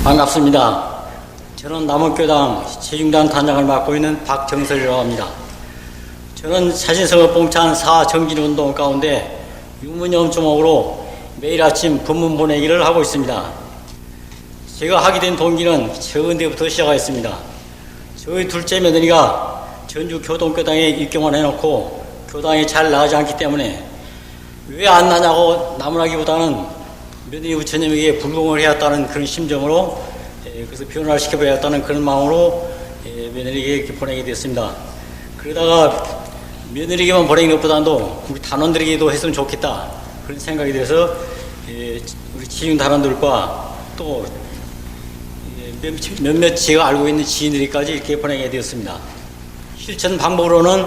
반갑습니다. 저는 남원교당 재중단 단장을 맡고 있는 박정설이라고 합니다. 저는 자신성을 뽕찬 사정진운동 가운데 유문염주목으로 매일 아침 본문 보내기를 하고 있습니다. 제가 하게 된 동기는 적은 때부터 시작하였습니다. 저희 둘째 며느리가 전주 교동교당에 입경을 해놓고 교당이 잘 나가지 않기 때문에 왜 안 나냐고 나무라기보다는 며느리 부처님에게 불공을 해왔다는 그런 심정으로 그래서 변화를 시켜봐야겠다는 그런 마음으로 며느리에게 이렇게 보내게 됐습니다. 그러다가 며느리에게만 보내는 것보다도 우리 단원들에게도 했으면 좋겠다 그런 생각이 들어서 우리 지중 단원들과 또 몇몇 제가 알고 있는 지인들까지 이렇게 보내게 되었습니다. 실천 방법으로는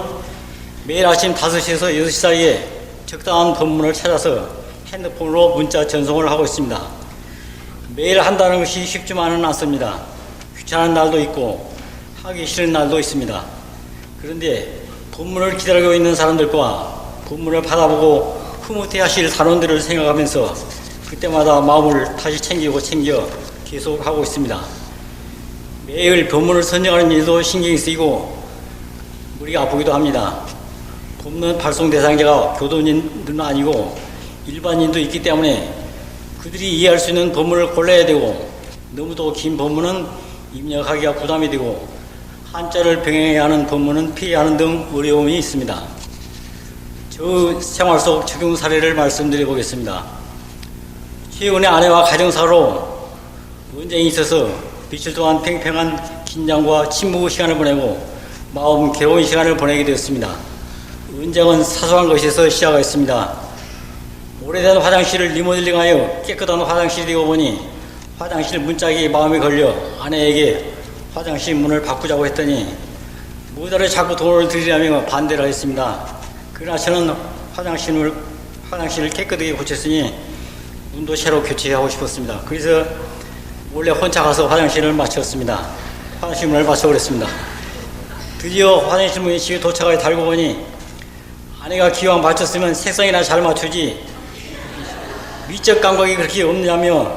매일 아침 5시에서 6시 사이에 적당한 본문을 찾아서 핸드폰으로 문자 전송을 하고 있습니다. 매일 한다는 것이 쉽지만은 않습니다. 귀찮은 날도 있고 하기 싫은 날도 있습니다. 그런데 본문을 기다리고 있는 사람들과 본문을 받아보고 흐뭇해하실 단원들을 생각하면서 그때마다 마음을 다시 챙겨 계속 하고 있습니다. 매일 본문을 선정하는 일도 신경이 쓰이고 머리가 아프기도 합니다. 본문 발송 대상자가 교도인은 아니고 일반인도 있기 때문에 그들이 이해할 수 있는 본문을 골라야 되고 너무도 긴 본문은 입력하기가 부담이 되고 한자를 병행해야 하는 본문은 피해야 하는 등 어려움이 있습니다. 저 생활 속 적용 사례를 말씀드려 보겠습니다. 최근에 아내와 가정사로 논쟁이 있어서 며칠 동안 팽팽한 긴장과 침묵의 시간을 보내고 마음 괴로운 시간을 보내게 되었습니다. 논쟁은 사소한 것에서 시작하였습니다. 오래된 화장실을 리모델링하여 깨끗한 화장실이 되고 보니 화장실 문짝이 마음에 걸려 아내에게 화장실 문을 바꾸자고 했더니 뭐다를 자꾸 돈을 들이라며 반대를 했습니다. 그러나 저는 화장실을 깨끗하게 고쳤으니 문도 새로 교체하고 싶었습니다. 그래서 몰래 혼자 가서 화장실을 마쳤습니다. 화장실 문을 맞춰버렸습니다. 드디어 화장실 문이 집에 도착하여 달고 보니 아내가 기왕 맞췄으면 색상이나 잘 맞추지 미적 감각이 그렇게 없냐며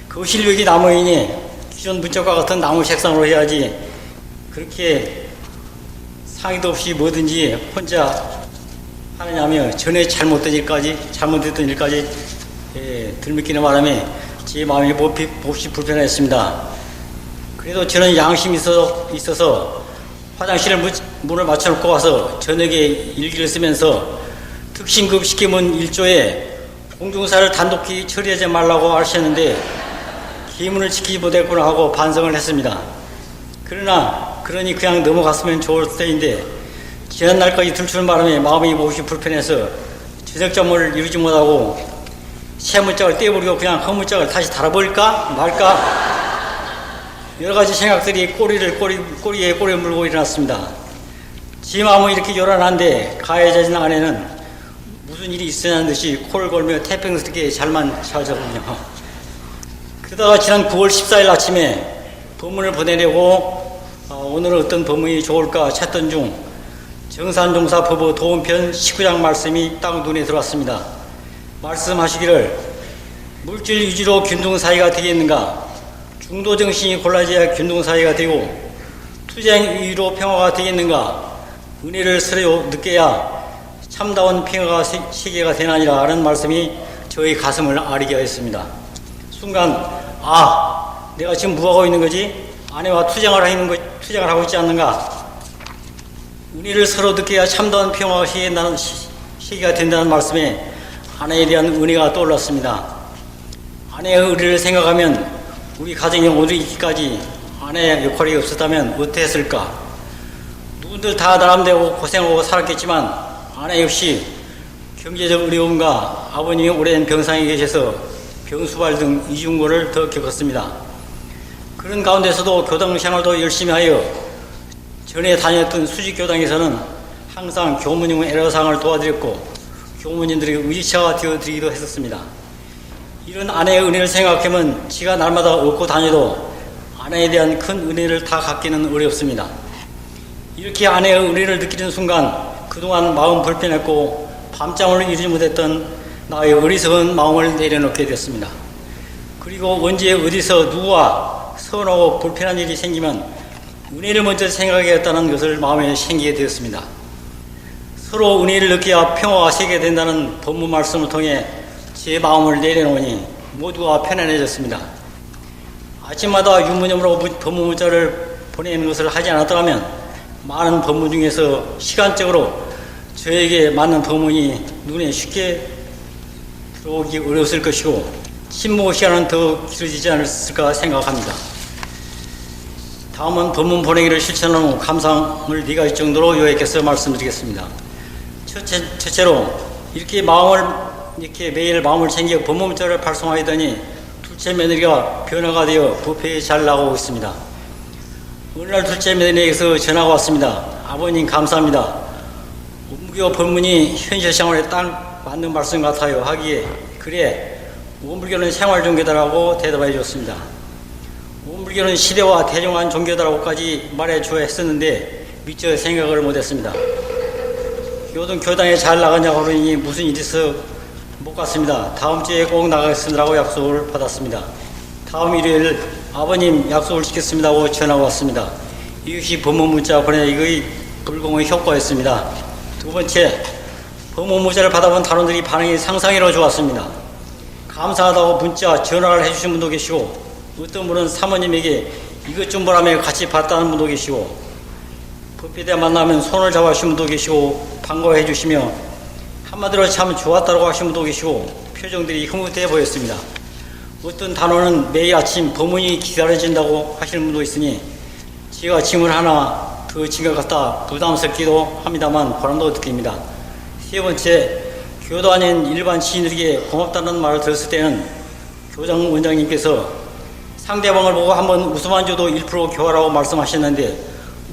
그 실력이 나무이니 기존 문짝과 같은 나무 색상으로 해야지 그렇게 상의도 없이 뭐든지 혼자 하느냐며 전에 잘못됐던 일까지 들먹이는 바람에 제 마음이 몹시 불편했습니다. 그래도 저는 양심이 있어서 화장실 문을 맞춰놓고 와서 저녁에 일기를 쓰면서 특신급 시키면 1조에 공중사를 단독히 처리하지 말라고 하셨는데 기문을 지키지 못했구나 하고 반성을 했습니다. 그러니 그냥 넘어갔으면 좋을 때인데 지난날까지 들추는 바람에 마음이 몹시 불편해서 죄책점을 이루지 못하고 새 문짝을 떼버리고 그냥 그 문짝을 다시 달아버릴까 말까 여러가지 생각들이 꼬리에 꼬리를 물고 일어났습니다. 지 마음은 이렇게 요란한데 가해자진 아내는 무슨 일이 있으냐는 듯이 코를 골며 태평스럽게 잘만 자더군요. 그러다가 지난 9월 14일 아침에 법문을 보내려고 오늘은 어떤 법문이 좋을까 찾던 중 정산종사법의 도움편 19장 말씀이 딱 눈에 들어왔습니다. 말씀하시기를 물질 위주로 균등사회가 되겠는가, 중도정신이 골라져야 균등사회가 되고 투쟁 위로 평화가 되겠는가, 은혜를 서로 느껴야 참다운 평화가 세계가 되나니라 하는 말씀이 저희 가슴을 아리게 하였습니다. 순간 내가 지금 뭐하고 있는 거지? 아내와 투쟁을 하고 있지 않는가? 은혜를 서로 느껴야 참다운 평화가 세계가 된다는 말씀에 아내에 대한 은혜가 떠올랐습니다. 아내의 은혜를 생각하면 우리 가정이 오늘 있기까지 아내의 역할이 없었다면 어떻게 했을까? 누군들 다 나름대로 고생하고 살았겠지만 아내 역시 경제적 어려움과 아버님이 오랜 병상에 계셔서 병수발 등 이중고를 더 겪었습니다. 그런 가운데서도 교당 생활도 열심히 하여 전에 다녔던 수직교당에서는 항상 교무님 애로사항을 도와드렸고 교무님들에게 의지처가 되어드리기도 했었습니다. 이런 아내의 은혜를 생각하면 지가 날마다 얻고 다녀도 아내에 대한 큰 은혜를 다 갖기는 어렵습니다. 이렇게 아내의 은혜를 느끼는 순간 그동안 마음 불편했고 밤잠을 이루지 못했던 나의 어리석은 마음을 내려놓게 됐습니다. 그리고 언제 어디서 누구와 서운하고 불편한 일이 생기면 은혜를 먼저 생각하겠다는 것을 마음에 생기게 되었습니다. 서로 은혜를 느껴야 평화가 세게 된다는 본문 말씀을 통해 제 마음을 내려놓으니 모두가 편안해졌습니다. 아침마다 유문염으로 법문 문자를 보내는 것을 하지 않았더라면 많은 법문 중에서 시간적으로 저에게 맞는 법문이 눈에 쉽게 들어오기 어려웠을 것이고 침묵 시간은 더 길어지지 않았을까 생각합니다. 다음은 법문 보내기를 실천한 후 감상을 4가지 정도로 요약해서 말씀드리겠습니다. 첫째로 이렇게 매일 마음을 챙겨 법문 문자를 발송하더니 둘째 며느리가 변화가 되어 부패에 잘 나가고 있습니다. 어느 날 둘째 며느리에게서 전화가 왔습니다. 아버님 감사합니다. 원불교 법문이 현실 생활에 딱 맞는 말씀 같아요 하기에 그래 원불교는 생활종교다라고 대답해 줬습니다. 원불교는 시대와 대중한 종교다라고까지 말해 줘야 했었는데 미처 생각을 못했습니다. 요즘 교당에 잘 나가냐고 그러니 무슨 일이 있어 못 갔습니다. 다음 주에 꼭 나가겠습니다라고 약속을 받았습니다. 다음 일요일 아버님 약속을 지켰습니다 하고 전화가 왔습니다. 이것이 법문 문자 보내기의 불공의 효과였습니다. 두 번째, 법문 문자를 받아본 단원들이 반응이 상상이로 좋았습니다. 감사하다고 문자, 전화를 해주신 분도 계시고 어떤 분은 사모님에게 이것 좀 보라며 같이 봤다는 분도 계시고 법회에 대한 만나면 손을 잡아주신 분도 계시고 반가워해 주시며 한마디로 참 좋았다고 하신 분도 계시고 표정들이 흐뭇해 보였습니다. 어떤 단원은 매일 아침 법문이 기다려진다고 하시는 분도 있으니 제가 질문 하나 더 진것 같다 부담스럽기도 합니다만 보람도 느낍니다. 세 번째, 교도 아닌 일반 지인들에게 고맙다는 말을 들었을 때는 교장 원장님께서 상대방을 보고 한번 웃음만 줘도 1% 교화라고 말씀하셨는데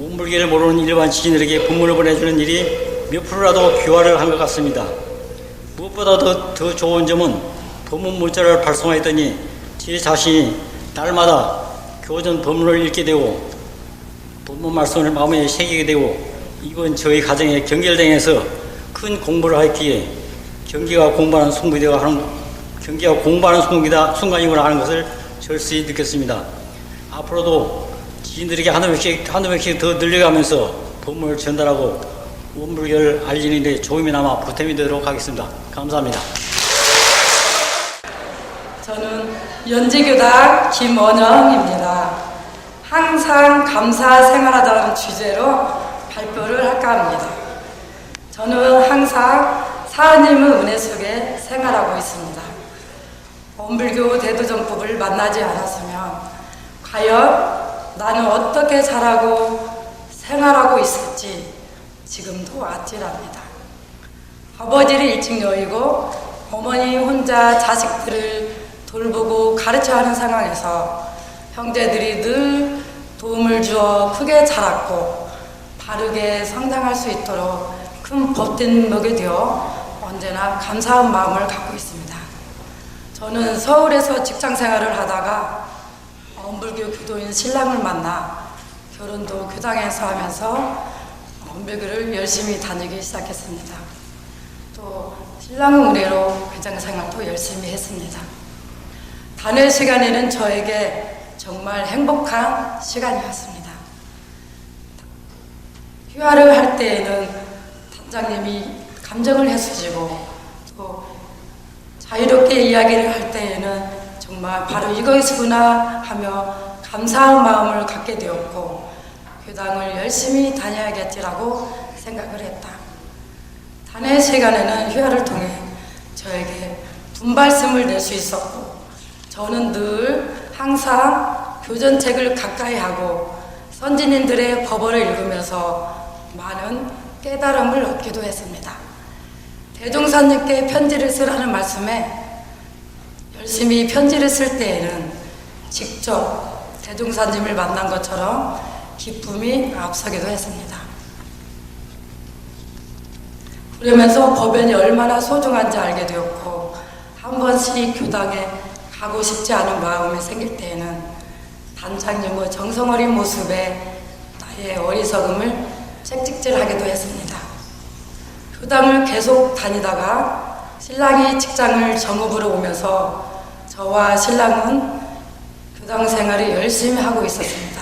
원불교를 모르는 일반 지인들에게 법문을 보내주는 일이 몇 프로라도 교화를 한 것 같습니다. 무엇보다 더 좋은 점은 법문 문자를 발송했더니 제 자신이 날마다 교전 법문을 읽게 되고 법문 말씀을 마음에 새기게 되고 이번 저희 가정의 경결당에서 큰 공부를 하였기에 경기가 공부하는 순간이구나 하는 것을 절실히 느꼈습니다. 앞으로도 지인들에게 한두 명씩 더 늘려가면서 법문을 전달하고 원불교를 알리는 데 조금이나마 보탬이 되도록 하겠습니다. 감사합니다. 저는 연제교당 김원영입니다. 항상 감사 생활하자는 주제로 발표를 할까 합니다. 저는 항상 사하님의 은혜 속에 생활하고 있습니다. 원불교 대도정법을 만나지 않았으면 과연 나는 어떻게 자라고 생활하고 있을지 지금도 아찔합니다. 아버지를 일찍 여의고 어머니 혼자 자식들을 돌보고 가르쳐야 하는 상황에서 형제들이 늘 도움을 주어 크게 자랐고 바르게 성장할 수 있도록 큰 버팀목이 되어 언제나 감사한 마음을 갖고 있습니다. 저는 서울에서 직장 생활을 하다가 원불교 교도인 신랑을 만나 결혼도 교당에서 하면서 원불교를 열심히 다니기 시작했습니다. 또 신랑의 은혜로 교장 생활도 열심히 했습니다. 단회 시간에는 저에게 정말 행복한 시간이었습니다. 휴화를 할 때에는 단장님이 감정을 해주시고 또 자유롭게 이야기를 할 때에는 정말 바로 이것이구나 하며 감사한 마음을 갖게 되었고 교당을 열심히 다녀야겠지라고 생각을 했다. 단회 시간에는 휴화를 통해 저에게 분발씀을 낼 수 있었고 저는 늘 항상 교전책을 가까이 하고 선진님들의 법어를 읽으면서 많은 깨달음을 얻기도 했습니다. 대종사님께 편지를 쓰라는 말씀에 열심히 편지를 쓸 때에는 직접 대종사님을 만난 것처럼 기쁨이 앞서기도 했습니다. 그러면서 법연이 얼마나 소중한지 알게 되었고 한 번씩 교당에 가고 싶지 않은 마음이 생길 때에는 단장님의 정성어린 모습에 나의 어리석음을 채찍질하기도 했습니다. 교당을 계속 다니다가 신랑이 직장을 정읍으로 오면서 저와 신랑은 교당 생활을 열심히 하고 있었습니다.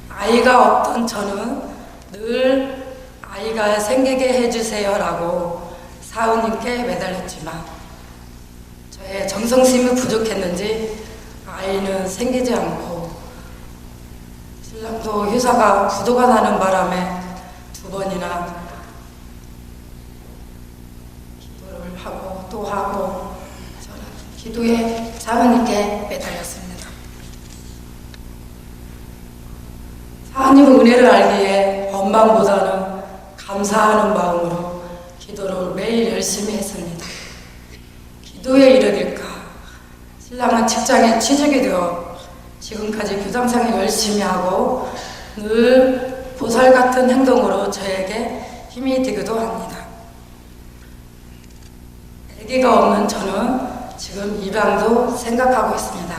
아이가 없던 저는 늘 아이가 생기게 해주세요라고 사모님께 매달렸지만 저의 정성심이 부족했는지 아이는 생기지 않고 신랑도 회사가 부도가 나는 바람에 2번이나 기도를 하고 또 하고 저는 기도에 사모님께 매달렸습니다. 하나님의 은혜를 알기에 원망보다는 감사하는 마음으로 기도를 매일 열심히 했습니다. 기도에 이르릴까? 신랑은 직장에 취직이 되어 지금까지 교장생활 열심히 하고 늘 보살 같은 행동으로 저에게 힘이 되기도 합니다. 아기가 없는 저는 지금 입양도 생각하고 있습니다.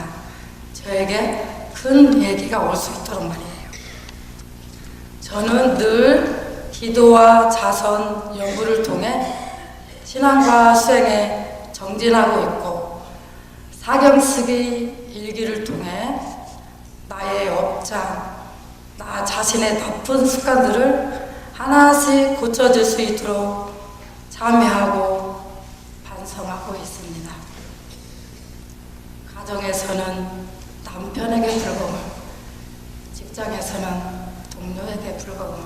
저에게 큰 아기가 올 수 있도록 말이에요. 저는 늘 기도와 자선, 연구를 통해 신앙과 수행에 정진하고 있고 사경쓰기 일기를 통해 나의 업장, 나 자신의 나쁜 습관들을 하나씩 고쳐줄 수 있도록 참여하고 반성하고 있습니다. 가정에서는 남편에게 불공을, 직장에서는 동료에게 불공을,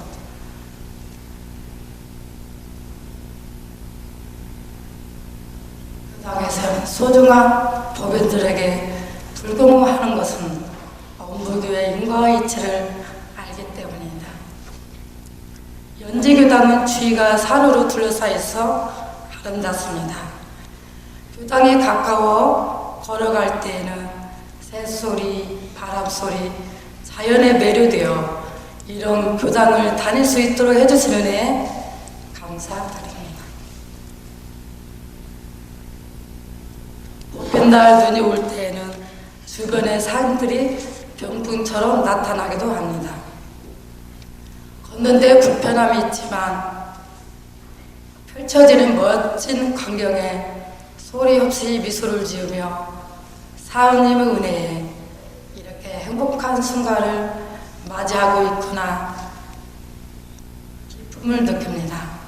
교당에서는 소중한 법인들에게 불공하는 것은 원불교의 인과와 이치를 알기 때문입니다. 연지교당은 주위가 산으로 둘러싸여 있어 아름답습니다. 교당에 가까워 걸어갈 때에는 새소리, 바람소리, 자연에 매료되어 이런 교당을 다닐 수 있도록 해주시는 데 감사드립니다. 봄날 눈이 올 때에는 주변의 산들이 병풍처럼 나타나기도 합니다. 걷는데 불편함이 있지만 펼쳐지는 멋진 광경에 소리 없이 미소를 지으며 사은님의 은혜에 이렇게 행복한 순간을 맞이하고 있구나 기쁨을 느낍니다.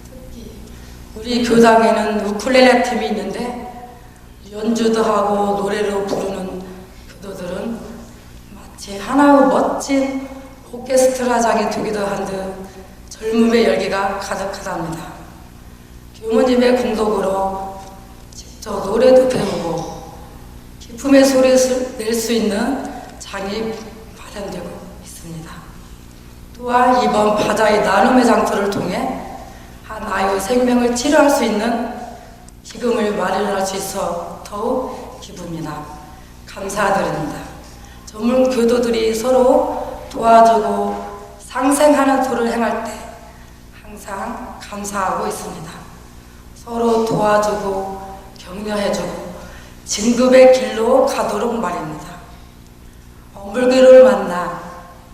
특히 우리 교당에는 우쿨렐레 팀이 있는데 연주도 하고 노래로 부르는 교도들은 마치 하나의 멋진 오케스트라장이 되기도 한 듯 젊음의 열기가 가득하답니다. 교모님의 공덕으로 직접 노래도 배우고 기쁨의 소리를 낼 수 있는 장이 마련되고 있습니다. 또한 이번 바다의 나눔의 장터를 통해 한 아이의 생명을 치료할 수 있는 기금을 마련할 수 있어 더욱 기쁩니다. 감사드립니다. 전문 교도들이 서로 도와주고 상생하는 도를 행할 때 항상 감사하고 있습니다. 서로 도와주고 격려해주고 진급의 길로 가도록 말입니다. 엄불교를 만나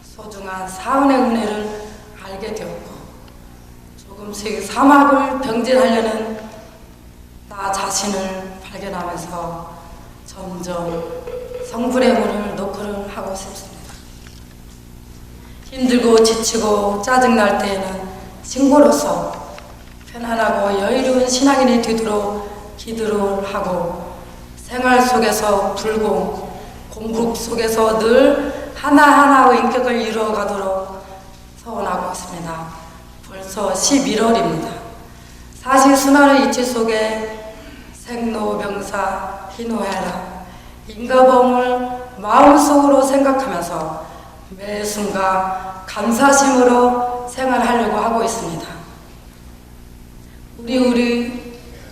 소중한 사은의 은혜를 알게 되었고 조금씩 사막을 병진하려는 나 자신을 발견하면서 점점 성불의 문을 노크를 하고 싶습니다. 힘들고 지치고 짜증날 때에는 신고로서 편안하고 여유로운 신앙인이 되도록 기도를 하고 생활 속에서 불공, 공부 속에서 늘 하나하나의 인격을 이루어가도록 서원하고 있습니다. 벌써 11월입니다. 사실 순환의 이치 속에 생로병사 희노애락 인과범을 마음속으로 생각하면서 매 순간 감사심으로 생활하려고 하고 있습니다. 우리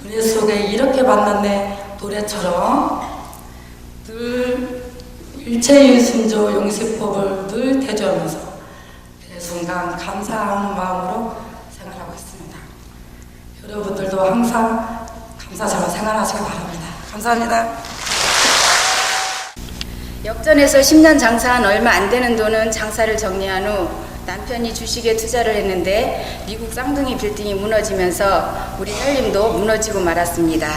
은혜 속에 이렇게 만났네 노래처럼 늘 일체유순조 용시법을 늘 대조하면서 매 순간 감사하는 마음으로 생활하고 있습니다. 여러분들도 항상 감사처럼 생활하시기 바랍니다. 감사합니다. 역전에서 10년 장사한 얼마 안 되는 돈은 장사를 정리한 후 남편이 주식에 투자를 했는데 미국 쌍둥이 빌딩이 무너지면서 우리 살림도 무너지고 말았습니다.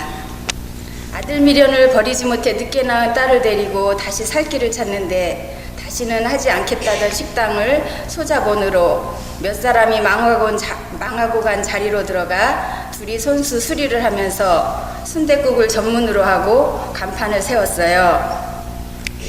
아들 미련을 버리지 못해 늦게 낳은 딸을 데리고 다시 살 길을 찾는데 다시는 하지 않겠다던 식당을 소자본으로 몇 사람이 망하고 간 자리로 들어가 둘이 손수 수리를 하면서 순댓국을 전문으로 하고 간판을 세웠어요.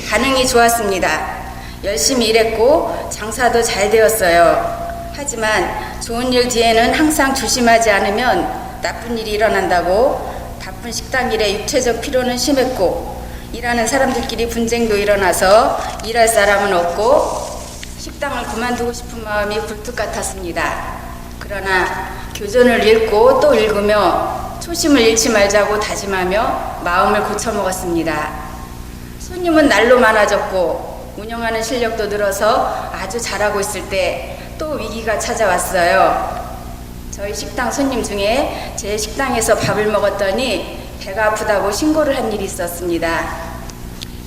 반응이 좋았습니다. 열심히 일했고 장사도 잘 되었어요. 하지만 좋은 일 뒤에는 항상 조심하지 않으면 나쁜 일이 일어난다고 바쁜 식당 일에 육체적 피로는 심했고 일하는 사람들끼리 분쟁도 일어나서 일할 사람은 없고 식당을 그만두고 싶은 마음이 굴뚝 같았습니다. 그러나 교전을 읽고 또 읽으며 초심을 잃지 말자고 다짐하며 마음을 고쳐먹었습니다. 손님은 날로 많아졌고 운영하는 실력도 늘어서 아주 잘하고 있을 때 또 위기가 찾아왔어요. 저희 식당 손님 중에 제 식당에서 밥을 먹었더니 배가 아프다고 신고를 한 일이 있었습니다.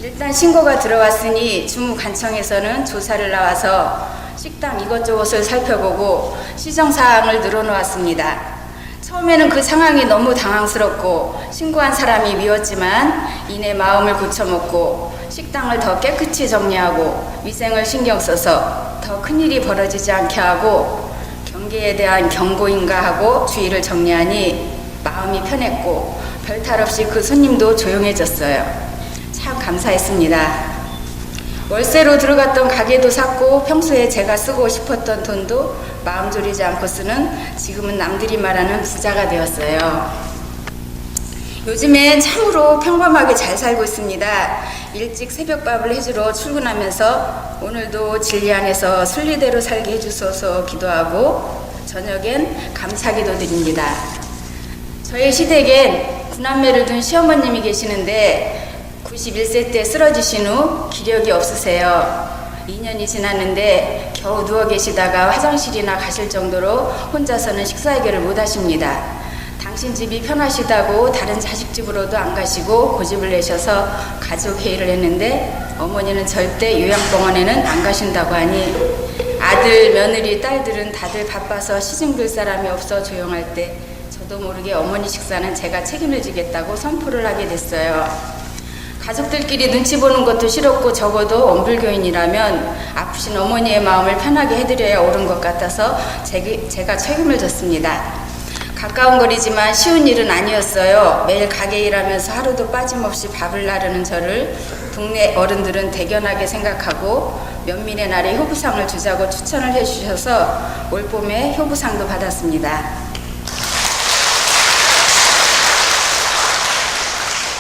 일단 신고가 들어왔으니 주무관청에서는 조사를 나와서 식당 이것저것을 살펴보고 시정사항을 늘어놓았습니다. 처음에는 그 상황이 너무 당황스럽고 신고한 사람이 미웠지만 이내 마음을 고쳐먹고 식당을 더 깨끗이 정리하고 위생을 신경 써서 더 큰일이 벌어지지 않게 하고 경계에 대한 경고인가 하고 주의를 정리하니 마음이 편했고 별탈 없이 그 손님도 조용해졌어요. 참 감사했습니다. 월세로 들어갔던 가게도 샀고 평소에 제가 쓰고 싶었던 돈도 마음 졸이지 않고 쓰는 지금은 남들이 말하는 부자가 되었어요. 요즘엔 참으로 평범하게 잘 살고 있습니다. 일찍 새벽밥을 해주러 출근하면서 오늘도 진리 안에서 순리대로 살게 해주소서 기도하고 저녁엔 감사기도 드립니다. 저희 시댁엔 구남매를 둔 시어머님이 계시는데 91세 때 쓰러지신 후 기력이 없으세요. 2년이 지났는데 겨우 누워 계시다가 화장실이나 가실 정도로 혼자서는 식사 해결을 못 하십니다. 당신 집이 편하시다고 다른 자식 집으로도 안 가시고 고집을 내셔서 가족 회의를 했는데 어머니는 절대 요양병원에는 안 가신다고 하니 아들, 며느리, 딸들은 다들 바빠서 시중 들 사람이 없어 조용할 때 저도 모르게 어머니 식사는 제가 책임을 지겠다고 선포를 하게 됐어요. 가족들끼리 눈치 보는 것도 싫었고 적어도 원불교인이라면 아프신 어머니의 마음을 편하게 해드려야 옳은 것 같아서 제가 책임을 졌습니다. 가까운 거리지만 쉬운 일은 아니었어요. 매일 가게 일하면서 하루도 빠짐없이 밥을 나르는 저를 동네 어른들은 대견하게 생각하고 면민의 날에 효부상을 주자고 추천을 해주셔서 올봄에 효부상도 받았습니다.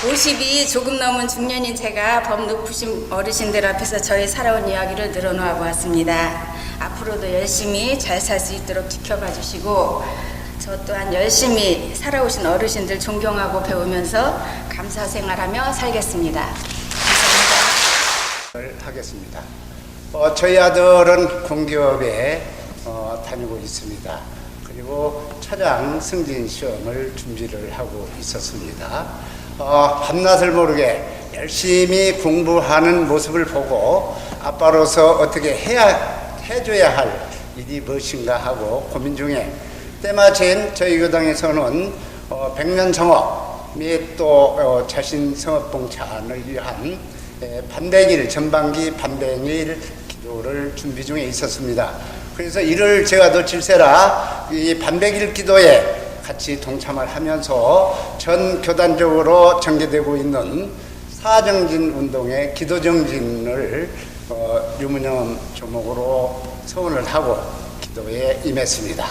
50이 조금 넘은 중년인 제가 범 높으신 어르신들 앞에서 저의 살아온 이야기를 늘어놓아 보았습니다. 앞으로도 열심히 잘 살 수 있도록 지켜봐 주시고 저 또한 열심히 살아오신 어르신들 존경하고 배우면서 감사 생활하며 살겠습니다. 감사합니다. 하겠습니다. 저희 아들은 공기업에 다니고 있습니다. 그리고 차장 승진 시험을 준비를 하고 있었습니다. 밤낮을 모르게 열심히 공부하는 모습을 보고 아빠로서 어떻게 해줘야 할 일이 무엇인가 하고 고민 중에 때마침 저희 교당에서는 백년성업 및 또 자신 성업봉찬을 위한 반백일 전반기 반백일 기도를 준비 중에 있었습니다. 그래서 이를 제가 놓칠세라 이 반백일 기도에 같이 동참을 하면서 전 교단적으로 전개되고 있는 사정진 운동의 기도정진을 유무념 조목으로 서원을 하고 기도에 임했습니다.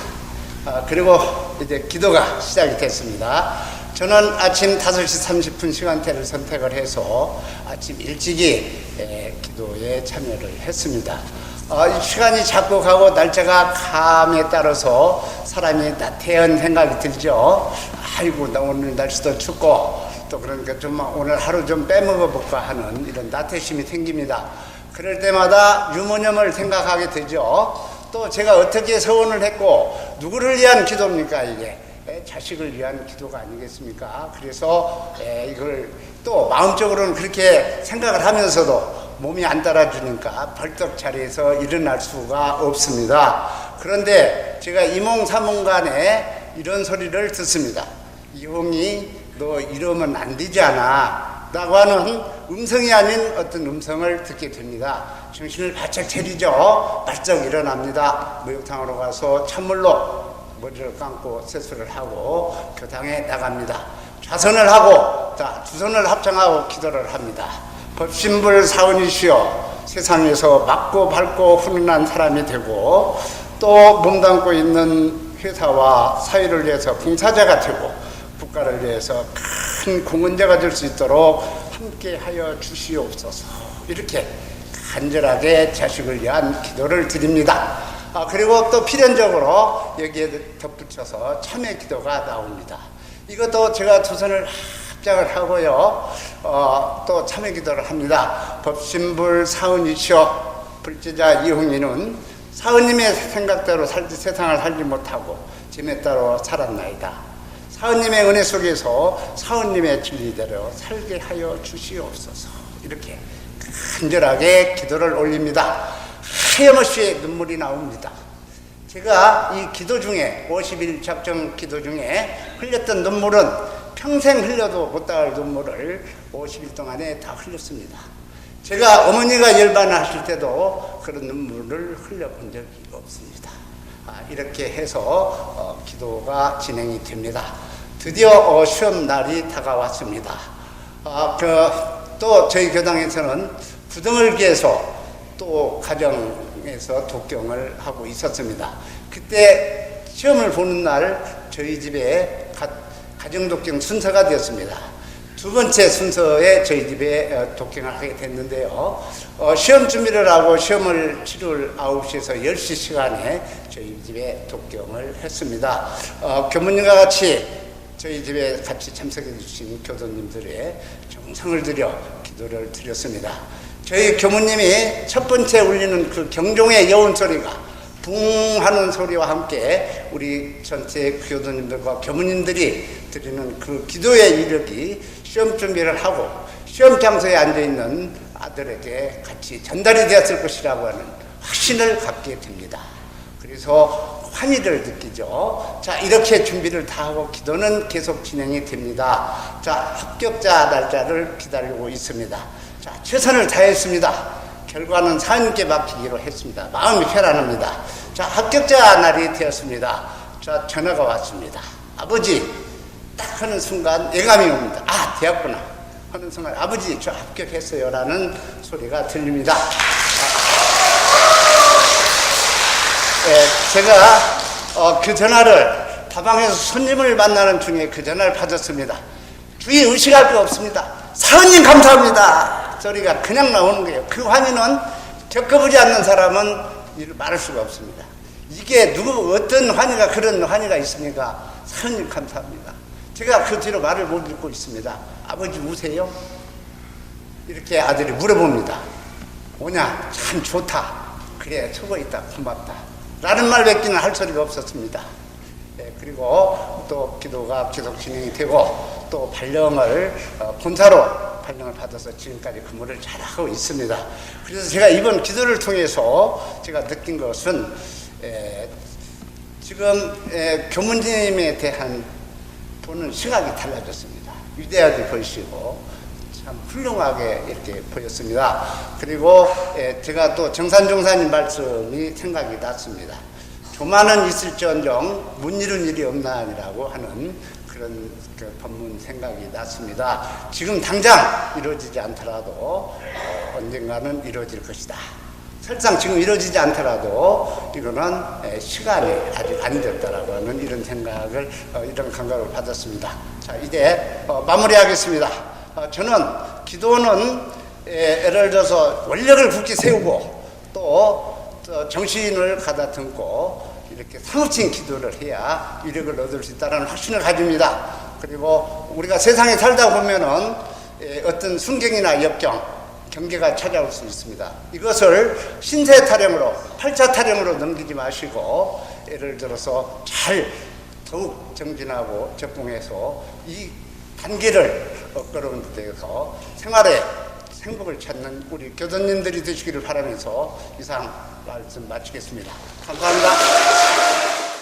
그리고 이제 기도가 시작이 됐습니다. 저는 아침 5시 30분 시간대를 선택을 해서 아침 일찍이 기도에 참여를 했습니다. 시간이 자꾸 가고 날짜가 감에 따라서 사람이 나태한 생각이 들죠. 아이고 나 오늘 날씨도 춥고 또 그러니까 좀 오늘 하루 좀 빼먹어 볼까 하는 이런 나태심이 생깁니다. 그럴 때마다 유무념을 생각하게 되죠. 또 제가 어떻게 서원을 했고 누구를 위한 기도입니까 이게? 자식을 위한 기도가 아니겠습니까? 그래서 이걸 또 마음적으로는 그렇게 생각을 하면서도 몸이 안 따라주니까 벌떡 자리에서 일어날 수가 없습니다. 그런데 제가 이몽사몽간에 이런 소리를 듣습니다. 이홍이 너 이러면 안 되지 않아 라고 하는 음성이 아닌 어떤 음성을 듣게 됩니다. 정신을 바짝 차리죠. 바짝 일어납니다. 목욕탕으로 가서 찬물로 머리를 감고 세수를 하고 교당에 나갑니다. 좌선을 하고 두 손을 합장하고 기도를 합니다. 법신불 사은이시여 세상에서 맑고 밝고 훈훈한 사람이 되고 또 몸담고 있는 회사와 사회를 위해서 봉사자가 되고 국가를 위해서 큰 공헌자가 될 수 있도록 함께하여 주시옵소서. 이렇게 간절하게 자식을 위한 기도를 드립니다. 그리고 또 필연적으로 여기에 덧붙여서 참회 기도가 나옵니다. 이것도 제가 두 손을 합장을 하고요. 또 참회 기도를 합니다. 법신불 사은이시여 불제자 이홍이는 사은님의 생각대로 세상을 살지 못하고 짐에 따라 살았나이다. 사은님의 은혜 속에서 사은님의 진리대로 살게 하여 주시옵소서. 이렇게 간절하게 기도를 올립니다. 하염없이 눈물이 나옵니다. 제가 이 기도 중에 50일 작정 기도 중에 흘렸던 눈물은 평생 흘려도 못 닿을 눈물을 50일 동안에 다 흘렸습니다. 제가 어머니가 열반하실 때도 그런 눈물을 흘려본 적이 없습니다. 이렇게 해서 기도가 진행이 됩니다. 드디어 시험 날이 다가왔습니다. 또 저희 교당에서는 부등을 기해서 또 가정에서 독경을 하고 있었습니다. 그때 시험을 보는 날 저희 집에 가정독경 순서가 되었습니다. 두 번째 순서에 저희 집에 독경을 하게 됐는데요. 시험 준비를 하고 시험을 치룰 9시에서 10시 시간에 저희 집에 독경을 했습니다. 교무님과 같이 저희 집에 같이 참석해 주신 교도님들의 정성을 들여 기도를 드렸습니다. 저희 교무님이 첫 번째 울리는 그 경종의 여운 소리가 붕 하는 소리와 함께 우리 전체 교도님들과 교무님들이 드리는 그 기도의 이력이 시험 준비를 하고 시험 장소에 앉아있는 아들에게 같이 전달이 되었을 것이라고 하는 확신을 갖게 됩니다. 그래서 환희를 느끼죠. 자, 이렇게 준비를 다 하고 기도는 계속 진행이 됩니다. 자, 합격자 날짜를 기다리고 있습니다. 자, 최선을 다했습니다. 결과는 사님께 맡기기로 했습니다. 마음이 편안합니다. 자, 합격자 날이 되었습니다. 자, 전화가 왔습니다. 아버지, 딱 하는 순간 예감이 옵니다. 아, 되었구나 하는 순간 아버지 저 합격했어요 라는 소리가 들립니다. 제가 그 전화를 다방에서 손님을 만나는 중에 그 전화를 받았습니다. 주의 의식할 거 없습니다. 사은님 감사합니다 소리가 그냥 나오는 거예요. 그 환희는 겪어보지 않는 사람은 이를 말할 수가 없습니다. 이게 어떤 환희가 그런 환희가 있습니까? 사은님 감사합니다. 제가 그 뒤로 말을 못 듣고 있습니다. 아버지 우세요? 이렇게 아들이 물어봅니다. 오냐? 참 좋다. 그래, 수고 있다. 고맙다. 라는 말밖에는 할 소리가 없었습니다. 그리고 또 기도가 계속 진행이 되고 또 발령을 본사로 발령을 받아서 지금까지 근무를 잘하고 있습니다. 그래서 제가 이번 기도를 통해서 제가 느낀 것은 지금 교무님에 대한 보는 시각이 달라졌습니다. 위대하게 보이시고 참 훌륭하게 이렇게 보였습니다. 그리고 제가 또 정산종사님 말씀이 생각이 났습니다. 조만은 있을지언정 못 이룬 일이 없나니라고 하는 그런 법문 생각이 났습니다. 지금 당장 이루어지지 않더라도 언젠가는 이루어질 것이다. 설상 지금 이루어지지 않더라도 이거는 시간이 아직 안 됐다라고 하는 이런 생각을 이런 감각을 받았습니다. 자, 이제 마무리하겠습니다. 저는 기도는 예를 들어서 원력을 굳게 세우고 또 정신을 가다듬고 이렇게 사무친 기도를 해야 위력을 얻을 수 있다는 확신을 가집니다. 그리고 우리가 세상에 살다 보면은 어떤 순경이나 역경 경계가 찾아올 수 있습니다. 이것을 신세 타령으로 8차 타령으로 넘기지 마시고 예를 들어서 더욱 정진하고 적응해서 이 단계를 끌어온 데서 생활에 행복을 찾는 우리 교도님들이 되시기를 바라면서 이상 말씀 마치겠습니다. 감사합니다.